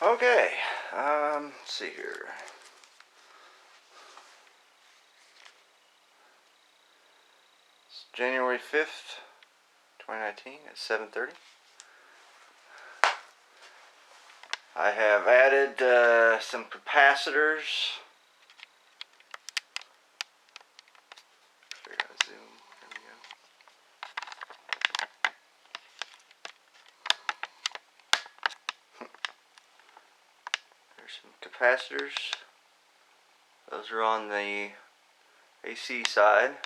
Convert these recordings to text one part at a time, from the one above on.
Okay, let's see here. It's January 5th, 2019 at 7:30. I have added some capacitors. Figure out zoom. There we go. There's some capacitors. Those are on the AC side,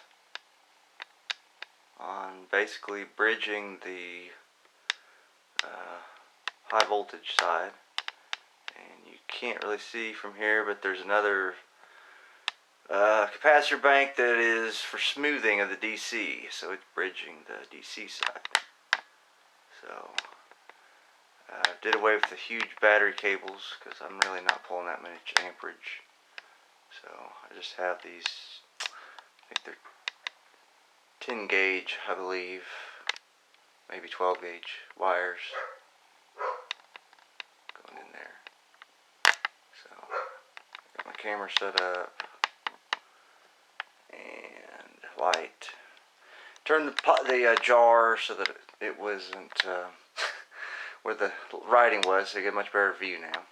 on basically bridging the high voltage side. And you can't really see from here, but there's another capacitor bank that is for smoothing of the DC, so it's bridging the DC side. So did away with the huge battery cables because I'm really not pulling that much amperage. So I just have these, I think they're 10 gauge, I believe, maybe 12 gauge wires going in there. So I got my camera set up and light. Turn the jar so that it wasn't where the writing was, so you get a much better view now.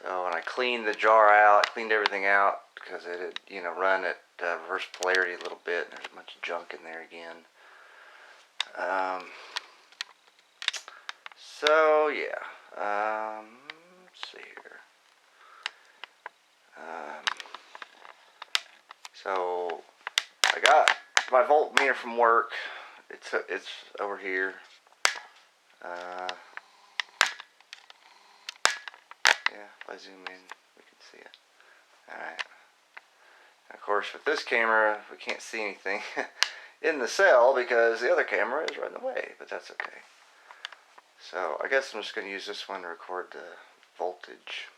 So when I cleaned the jar out, cleaned everything out because it had, run at reverse polarity a little bit. There's a bunch of junk in there again. So yeah, let's see here. So I got my voltmeter from work. It's over here. Yeah, if I zoom in, we can see it. Alright. Of course, with this camera, we can't see anything in the cell because the other camera is right in the way, but that's okay. So I guess I'm just going to use this one to record the voltage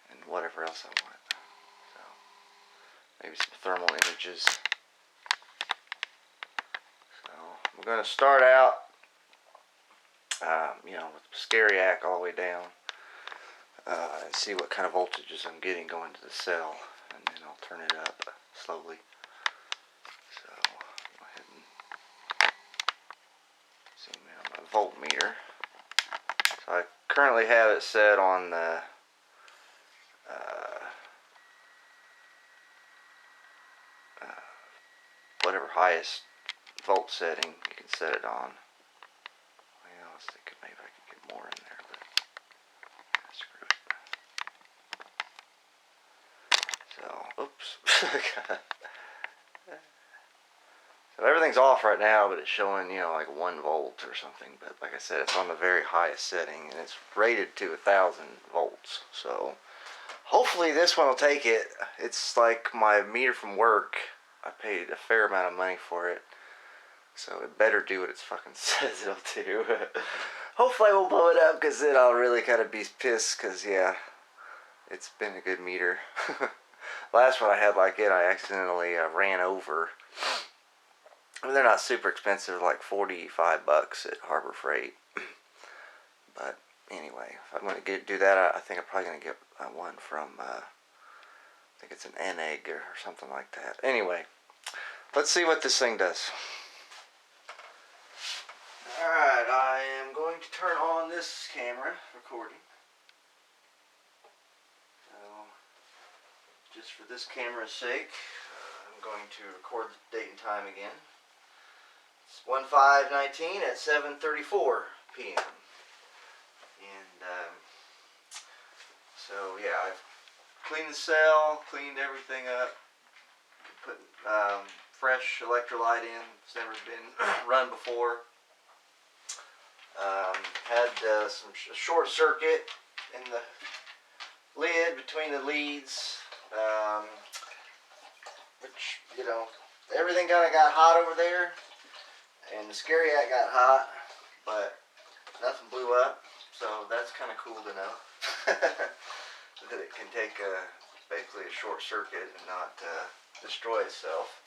and whatever else I want. So maybe some thermal images. So I'm going to start out, with Scariac all the way down. And see what kind of voltages I'm getting going to the cell, and then I'll turn it up slowly. So go ahead and zoom in on my voltmeter. So I currently have it set on the whatever highest volt setting you can set it on. Well, I was thinking maybe I could get more in there, but screw it. So, oops. So everything's off right now, but it's showing, like 1 volt or something. But like I said, it's on the very highest setting, and it's rated to 1,000 volts. So hopefully this one will take it. It's like my meter from work. I paid a fair amount of money for it, so it better do what it fucking says it'll do. Hopefully I won't blow it up, because then I'll really kind of be pissed, because yeah, it's been a good meter. Last one I had like it, I accidentally ran over. I mean, they're not super expensive, like $45 at Harbor Freight. But anyway, if I'm going to do that, I think I'm probably going to get one from, I think it's an N-Egg or something like that. Anyway, let's see what this thing does. Alright, I am going to turn on this camera recording. So, just for this camera's sake, I'm going to record the date and time again. It's 1/5/19 at 7:34 p.m. And so yeah, I've cleaned the cell, cleaned everything up, put fresh electrolyte in. It's never been run before. Had some short circuit in the lid between the leads, which everything kind of got hot over there. And the Scariac got hot, but nothing blew up, so that's kind of cool to know. That it can take basically a short circuit and not destroy itself.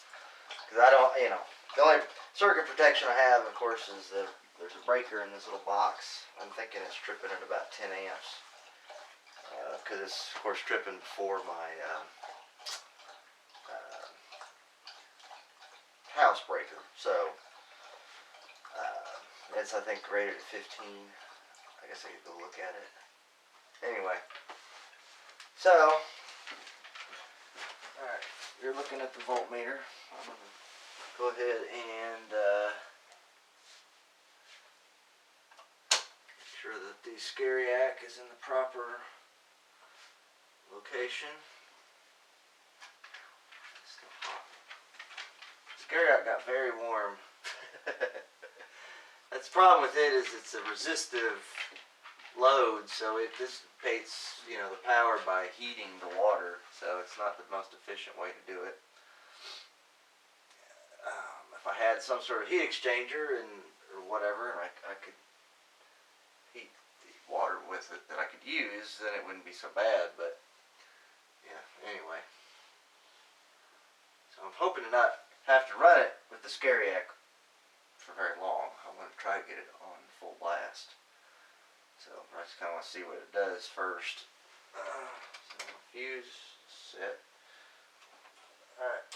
Because I don't, the only circuit protection I have, of course, is the there's a breaker in this little box. I'm thinking it's tripping at about 10 amps. Because it's, of course, tripping before my house breaker. So, it's, I think, rated at 15. I guess I could go look at it. Anyway. So, alright, you're looking at the voltmeter. I'm going to go ahead and make sure that the Scariac is in the proper location. It's still hot. Scariac got very warm. That's the problem with it, is it's a resistive load, so it dissipates, you know, the power by heating the water. So it's not the most efficient way to do it. If I had some sort of heat exchanger or whatever, and I could heat the water with it that I could use, then it wouldn't be so bad. But yeah, anyway. So I'm hoping to not have to run it with the Scariac for very long. I want to try to get it on full blast. So I just kind of want to see what it does first. So fuse set. Alright.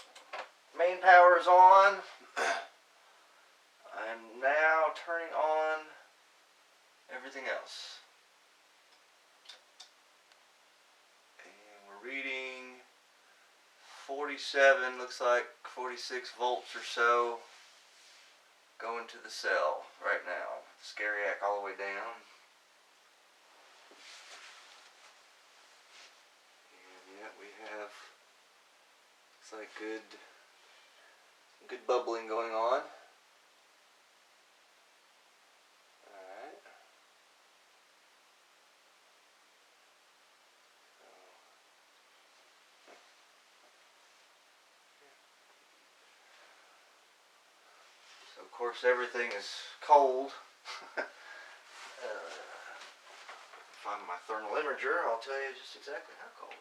Main power is on. I'm now turning on everything else. And we're reading 47, looks like 46 volts or so going to the cell right now. Scariac all the way down. And yeah, we have, looks like good bubbling going on. Alright. So of course everything is cold. Find my thermal imager, I'll tell you just exactly how cold.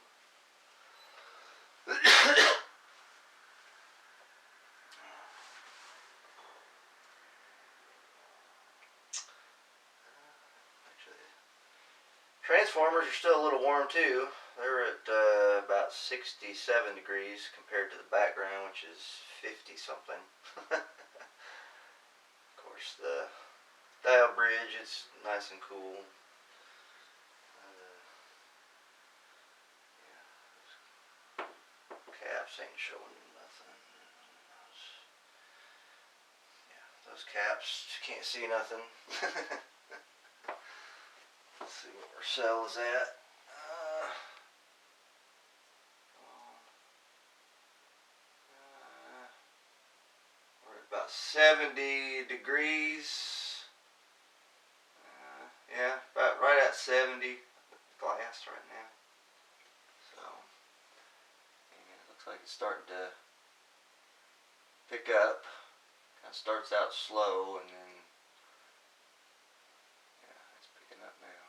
Actually, transformers are still a little warm too. They're at about 67 degrees compared to the background, which is 50 something. Of course, the dial bridge is nice and cool. Caps ain't showing nothing. Those caps, you can't see nothing. Let's see what our cell is at. We're at about 70 degrees. Yeah, about right at 70 glass right now. So, and it looks like it's starting to pick up. Kind of starts out slow and then, yeah, it's picking up now.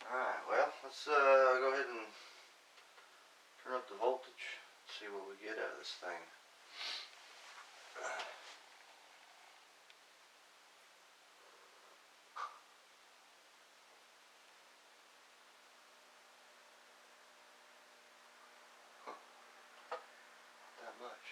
Alright, well, let's go ahead and turn up the voltage, see what we get out of this thing. Not that much.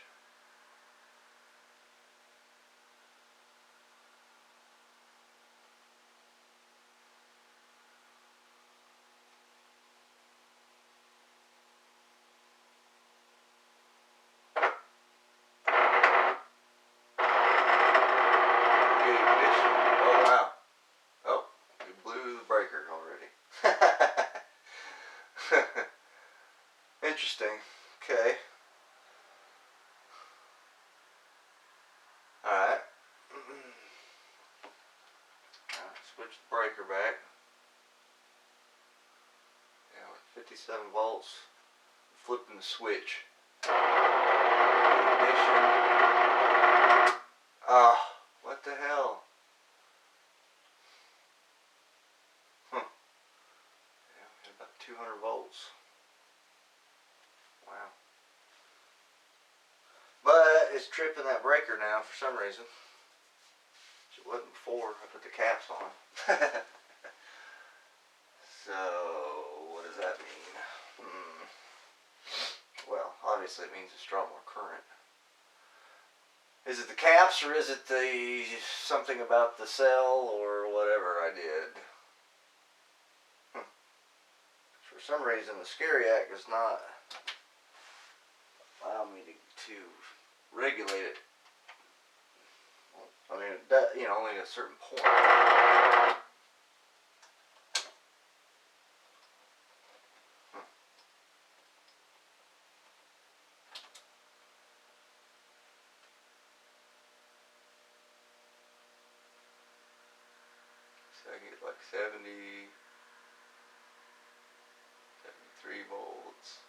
Interesting. Okay. Alright. Switch the breaker back. Yeah, with 57 volts. Flipping the switch. Ignition. Ah, what the hell? Yeah, about 200 volts. Wow. But it's tripping that breaker now for some reason. It wasn't before I put the caps on. So, what does that mean? Well, obviously it means it's drawn more current. Is it the caps, or is it the something about the cell, or whatever I did? For some reason, the Scariac does not allow me to regulate it. I mean, it does, you know, only at a certain point. So I get like 73 volts.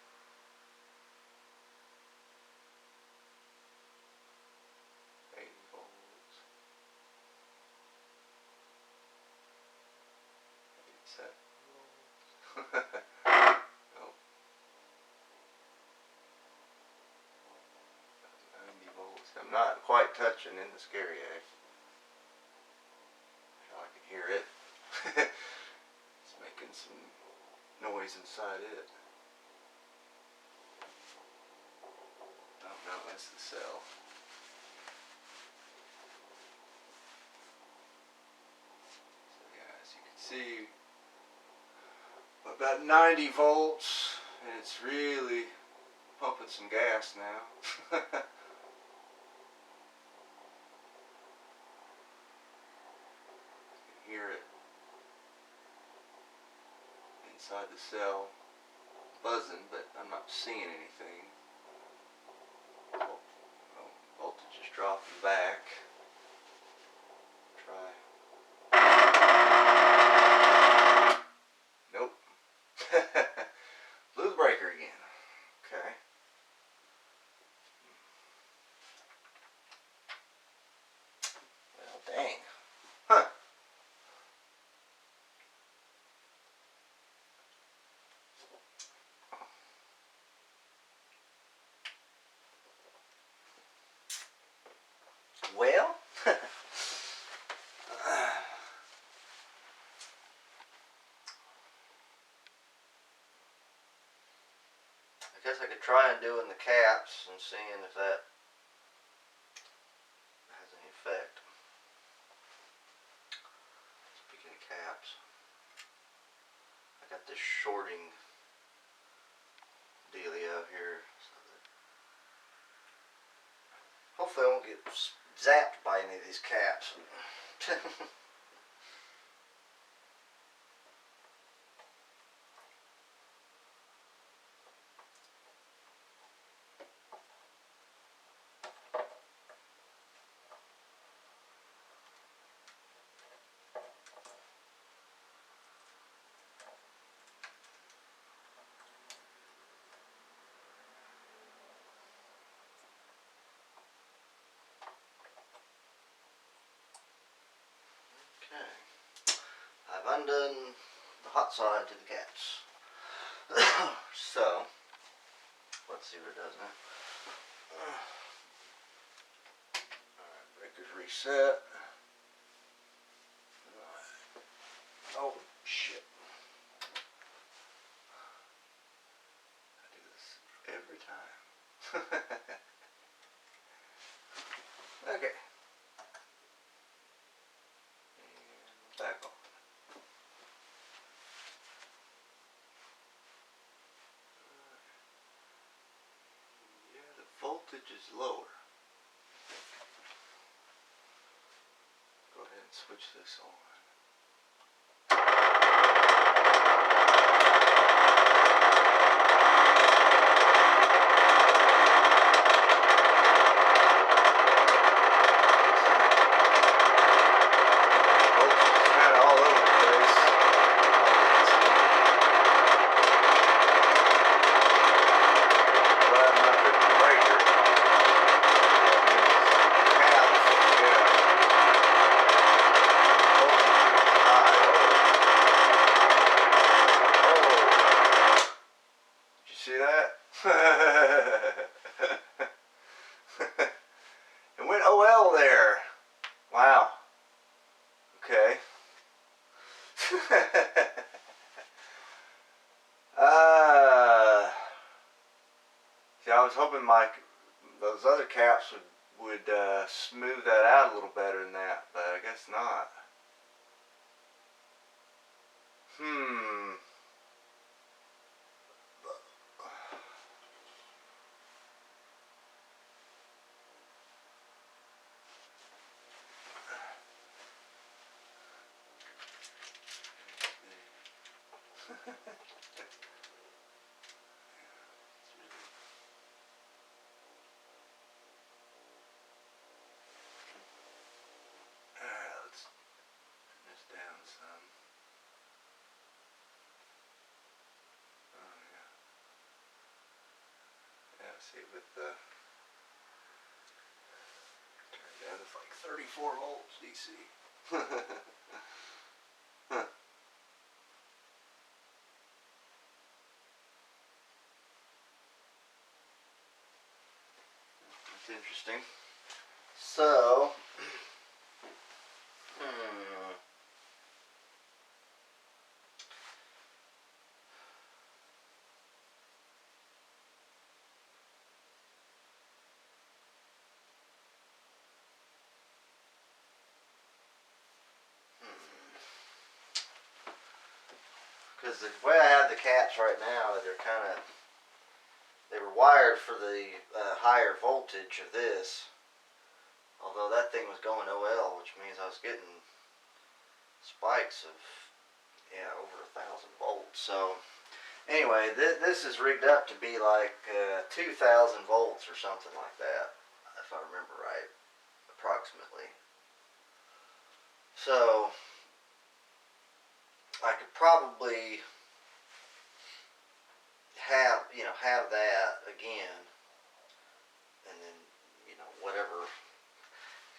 80 volts. 87 volts. Nope. 90 volts. I'm not quite touching in the Scariac. I can hear it. It's making some noise inside it. Oh no, that's the cell. So yeah, as you can see, about 90 volts, and it's really pumping some gas now. You can hear it inside the cell buzzing, but I'm not seeing anything. Well, voltage is dropping back. Try. Nope. Blew the breaker again. Okay. Well, dang. Huh. Well, I guess I could try and doing the caps and seeing if that has any effect. Speaking of caps, I got this shorting dealio here, so that hopefully I won't get zapped by any of these caps. Okay, I've undone the hot side to the caps. So, let's see what it does now. Alright, breaker's reset. Oh, shit. I do this every time. Okay. And back on. Yeah, the voltage is lower. Go ahead and switch this on. OL there. Wow. Okay. See, I was hoping those other caps would smooth that out a little better than that, but I guess not. Alright, let's turn this down some. Oh yeah. Yeah, see with the turn it down to like 34 volts DC. Huh. That's interesting. So, because the way I have the caps right now, they were wired for the higher voltage of this. Although that thing was going OL, which means I was getting spikes of over 1,000 volts. So anyway, this is rigged up to be like 2,000 volts or something like that, if I remember right, approximately. So I could probably have that again, and then whatever.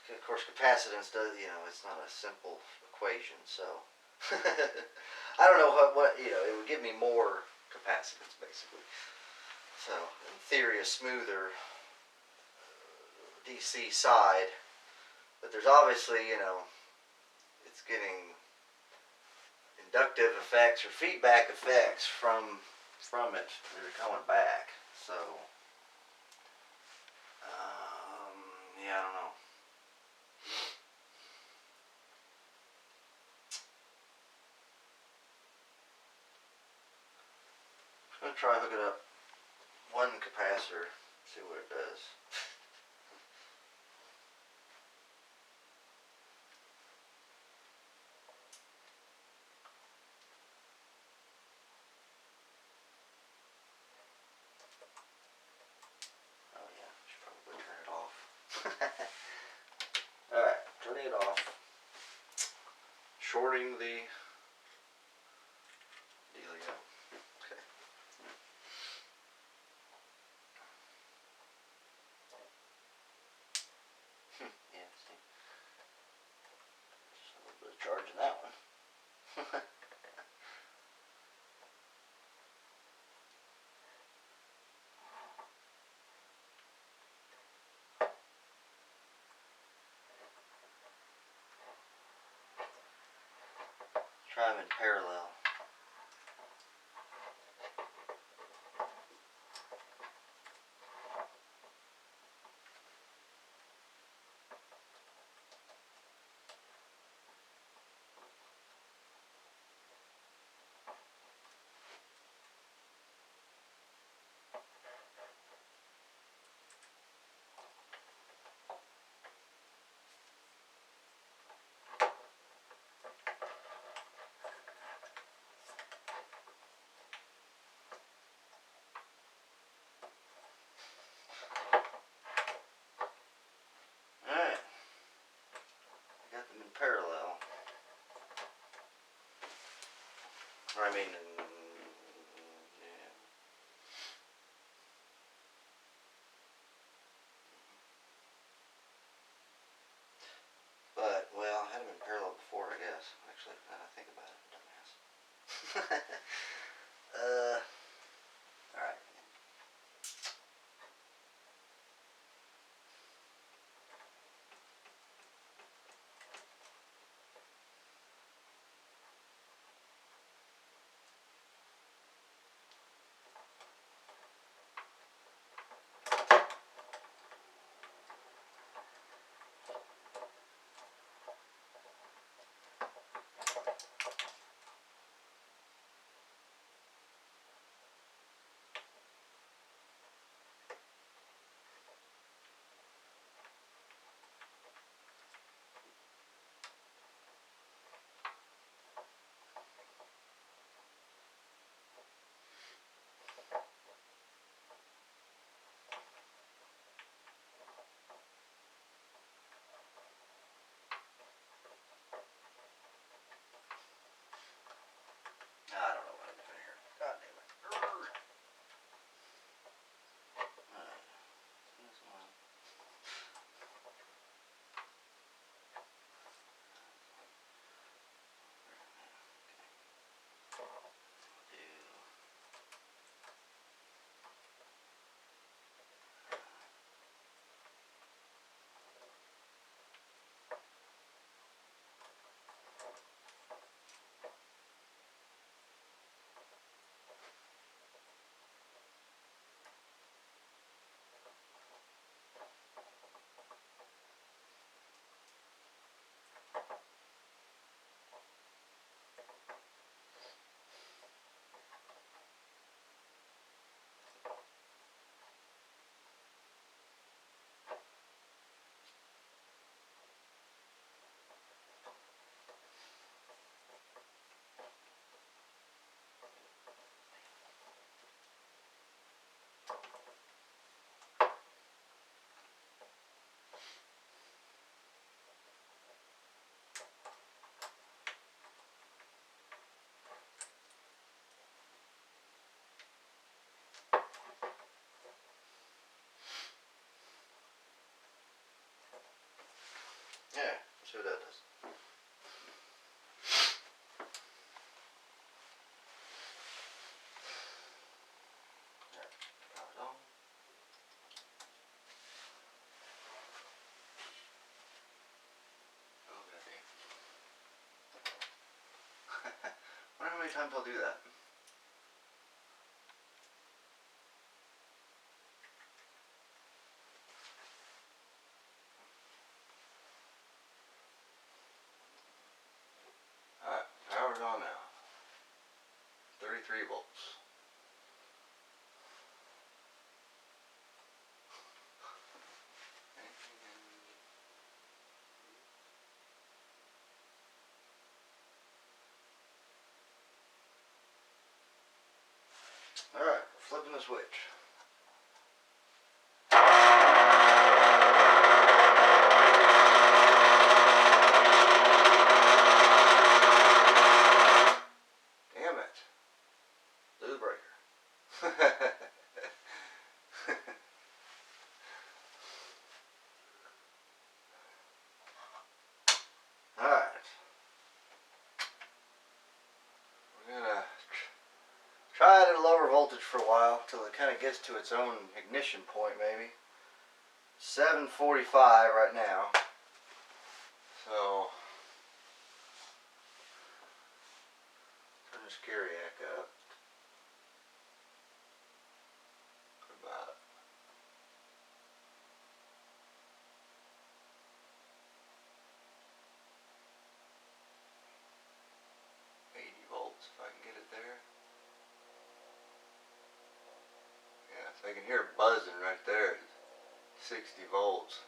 Of course, capacitance does, it's not a simple equation, so I don't know what it would give me more capacitance basically. So in theory, a smoother DC side, but there's obviously it's getting inductive effects or feedback effects from it that are coming back. So yeah, I don't know. I'm gonna try hooking up one capacitor, see what it does. Oh yeah, I should probably turn it off. Alright, turning it off. Shorting the dealio. Okay. Yeah, see. Just a little bit of charge in that one. Try them in parallel. Alright. I got them in parallel. I mean, yeah. But, well, I had them in parallel before, I guess. Actually, now that I think about it, dumbass. Alright. Yeah, let's see what that does. I wonder how many times I'll do that. Alright, power's on now. 33 volts. Alright, flipping the switch. Damn it. Lose breaker. Alright. We're gonna try it at a lower voltage for a while till it kind of gets to its own ignition point, maybe. 7:45 right now. So turn the Scariac up. About 80 volts if I can get it there. Yeah, so I can hear it buzzing right there. 60 volts.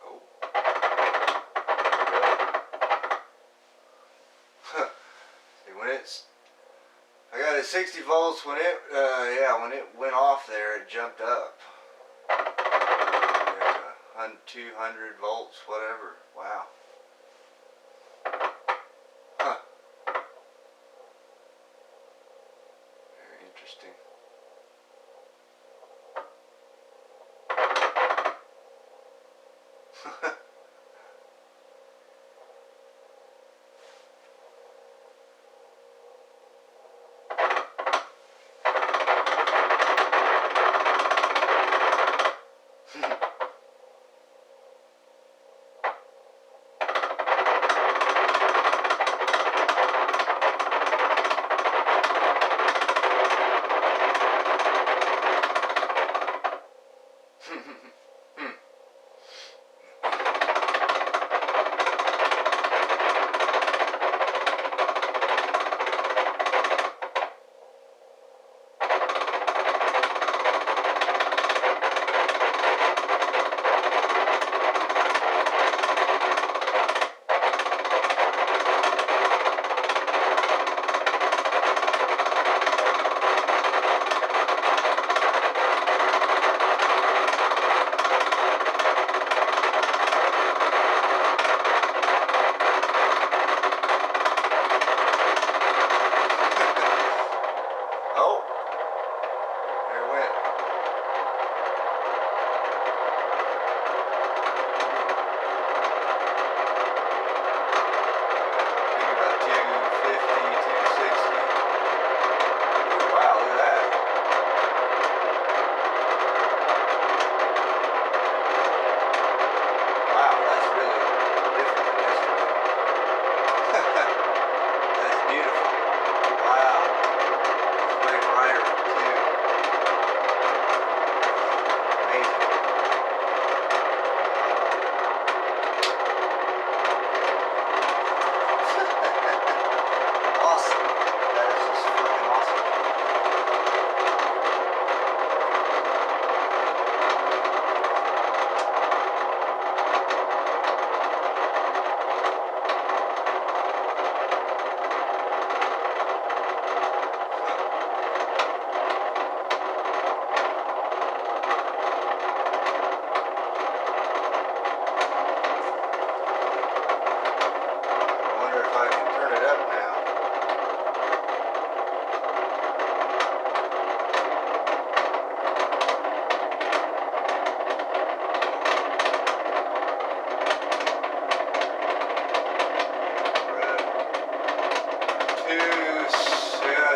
Oh. See, when I got it 60 volts when it, when it went off there, it jumped up. There's 200 volts, whatever. Wow. Huh. Very interesting.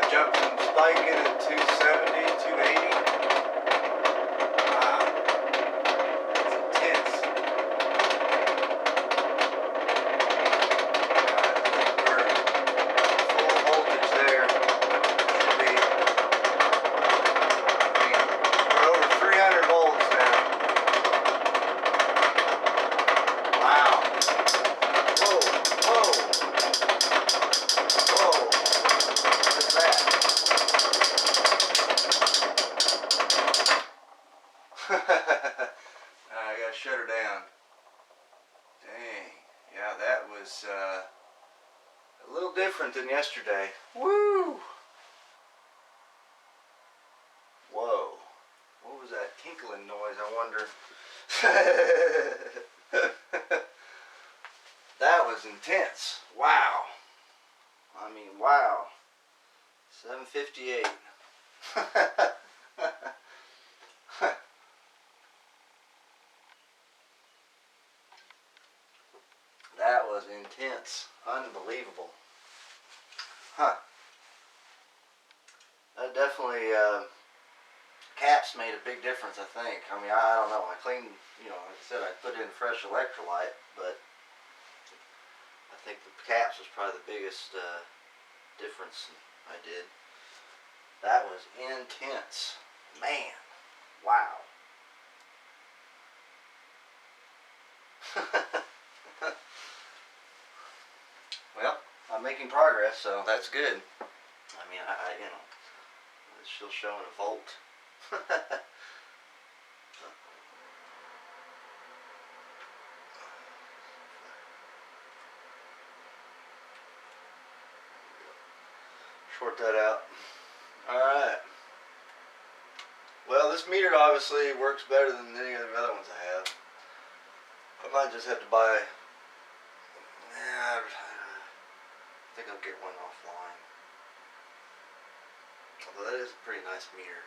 jumping, spiking at 270, 280. Wow, it's intense. We're full voltage there. Should be, we're over 300 volts now. Wow. Whoa, whoa, whoa. What's that? I gotta shut her down. Dang. Yeah, that was a little different than yesterday. Woo! Whoa. What was that tinkling noise, I wonder? That was intense. Wow. I mean, wow. 758. That was intense. Unbelievable. Huh. That definitely, caps made a big difference, I think. I mean, I don't know. I cleaned, like I said, I put in fresh electrolyte, but I think the caps was probably the biggest difference I did. That was intense. Man. Wow. Well, I'm making progress, so that's good. I mean, it's still showing a volt. Short that out. Alright. Well, this meter obviously works better than any of the other ones I have. I might just have to buy... I think I'll get one offline. Although that is a pretty nice meter.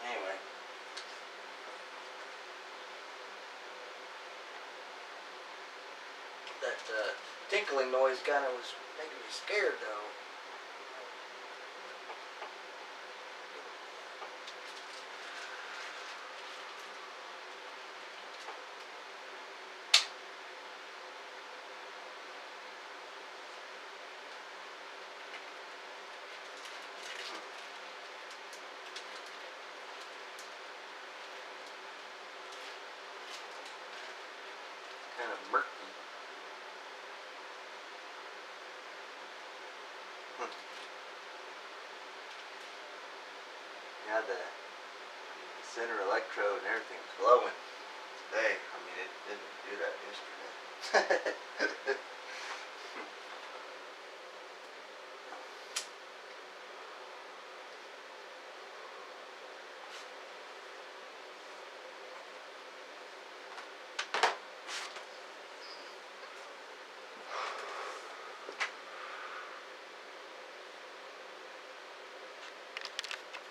Anyway. That tinkling noise kind of was making me scared though. Kind of murky. Yeah, the center electrode and everything was glowing.